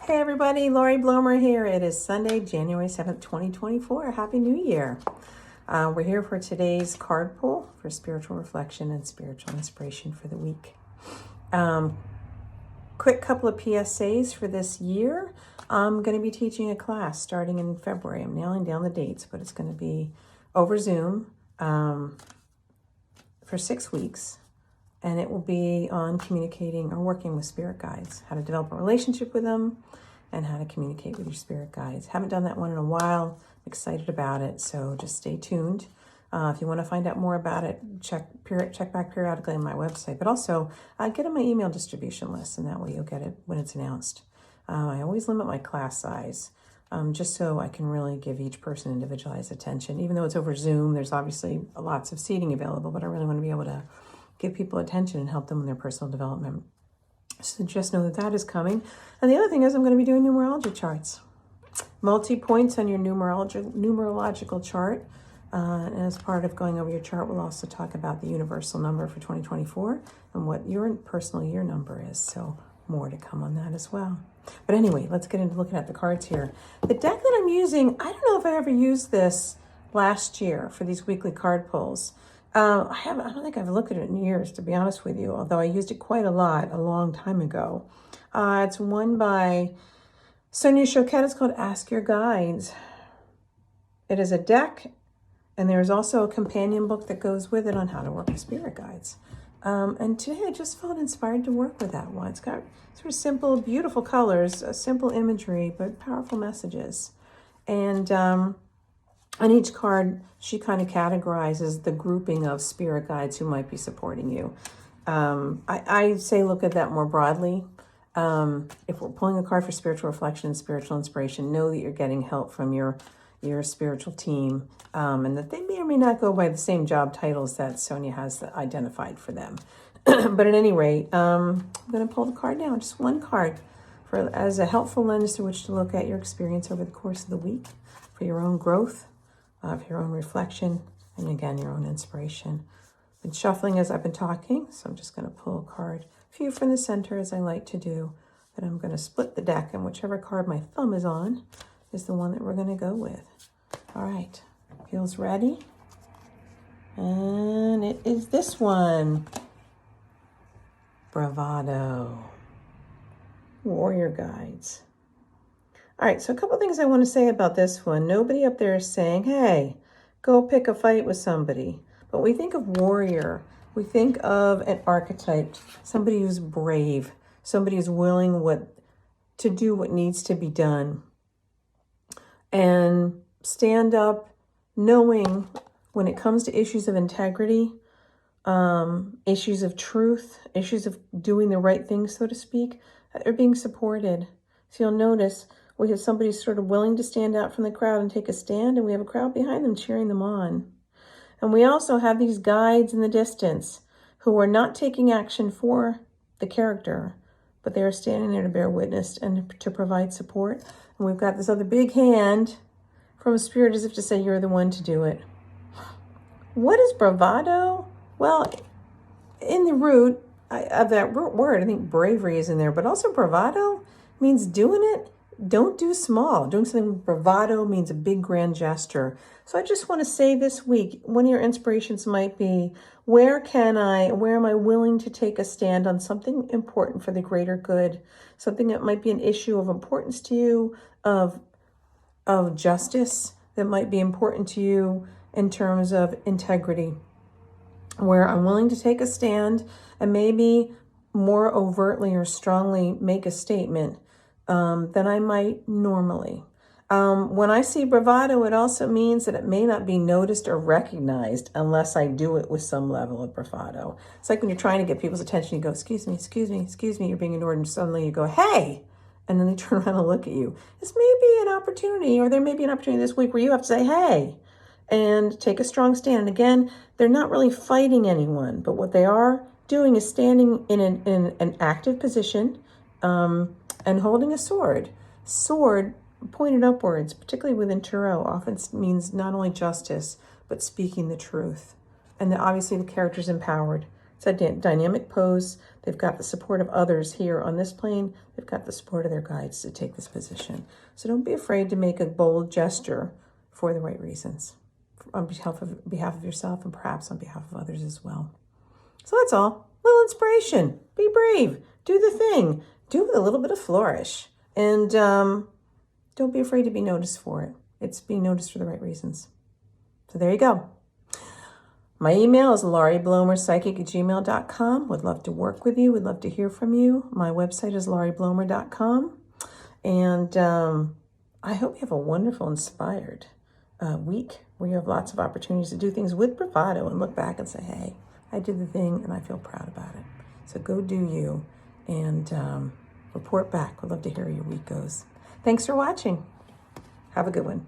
Hey everybody, Lori Blomer here. It is Sunday, January 7th, 2024. Happy New Year. We're here for today's card pull for spiritual reflection and spiritual inspiration for the week. Quick couple of PSAs for this year. I'm going to be teaching a class starting in February. I'm nailing down the dates, but it's going to be over Zoom for 6 weeks. And it will be on communicating or working with spirit guides, how to develop a relationship with them and how to communicate with your spirit guides. Haven't done that one in a while. I'm excited about it, so just stay tuned. If you want to find out more about it, check back periodically on my website, but also get on my email distribution list, and that way you'll get it when it's announced. I always limit my class size just so I can really give each person individualized attention. Even though it's over Zoom, there's obviously lots of seating available, but I really want to be able to give people attention and help them in their personal development. So just know that that is coming. And the other thing is I'm going to be doing numerology charts. Multi-points on your numerological chart. And as part of going over your chart, we'll also talk about the universal number for 2024 and what your personal year number is. So more to come on that as well. But anyway, let's get into looking at the cards here. The deck that I'm using, I don't know if I ever used this last year for these weekly card pulls. I don't think I've looked at it in years, to be honest with you, although I used it quite a lot a long time ago. It's one by Sonia Choquette. It's called Ask Your Guides. It is a deck, and there's also a companion book that goes with it on how to work with spirit guides. And today I just felt inspired to work with that one. It's got sort of simple, beautiful colors, simple imagery, but powerful messages. And on each card, she kind of categorizes the grouping of spirit guides who might be supporting you. I say look at that more broadly. If we're pulling a card for spiritual reflection and spiritual inspiration, know that you're getting help from your spiritual team, and that they may or may not go by the same job titles that Sonia has identified for them. But at any rate, I'm going to pull the card down, just one card, as a helpful lens through which to look at your experience over the course of the week for your own growth, of your own reflection, and again, your own inspiration. Been shuffling as I've been talking, so I'm just going to pull a card, a few from the center as I like to do. Then I'm going to split the deck, and whichever card my thumb is on is the one that we're going to go with. All right, feels ready. And it is this one. Bravado. Warrior Guides. All right, so a couple things I want to say about this one. Nobody up there is saying, hey, go pick a fight with somebody. But we think of warrior. We think of an archetype, somebody who's brave, somebody who's willing to do what needs to be done. And stand up knowing when it comes to issues of integrity, issues of truth, issues of doing the right thing, so to speak, they're being supported. So you'll notice we have somebody sort of willing to stand out from the crowd and take a stand, and we have a crowd behind them cheering them on. And we also have these guides in the distance who are not taking action for the character, but they are standing there to bear witness and to provide support. And we've got this other big hand from Spirit as if to say, you're the one to do it. What is bravado? Well, in the root of that root word, I think bravery is in there, but also bravado means doing it. Don't do small. Doing something with bravado means a big grand gesture. So I just want to say this week, one of your inspirations might be, where am I willing to take a stand on something important for the greater good? Something that might be an issue of importance to you, of justice, that might be important to you in terms of integrity, where I'm willing to take a stand and maybe more overtly or strongly make a statement than I might normally. When I see bravado, it also means that it may not be noticed or recognized unless I do it with some level of bravado. It's like when you're trying to get people's attention, you go, excuse me, excuse me, excuse me, you're being ignored, and suddenly you go, hey, and then they turn around and look at you. This may be an opportunity, or there may be an opportunity this week where you have to say, hey, and take a strong stand. And again, they're not really fighting anyone, but what they are doing is standing in an active position, and holding a sword. Sword pointed upwards, particularly within tarot, often means not only justice, but speaking the truth. And obviously the character's empowered. It's a dynamic pose. They've got the support of others here on this plane. They've got the support of their guides to take this position. So don't be afraid to make a bold gesture for the right reasons, on behalf of yourself and perhaps on behalf of others as well. So that's all. Little inspiration. Be brave. Do the thing. Do it with a little bit of flourish. And don't be afraid to be noticed for it. It's being noticed for the right reasons. So there you go. My email is laurieblomerpsychic@gmail.com. Would love to work with you. Would love to hear from you. My website is laurieblomer.com. And I hope you have a wonderful, inspired week where you have lots of opportunities to do things with bravado and look back and say, hey, I did the thing and I feel proud about it. So go do you and report back. We'd love to hear how your week goes. Thanks for watching. Have a good one.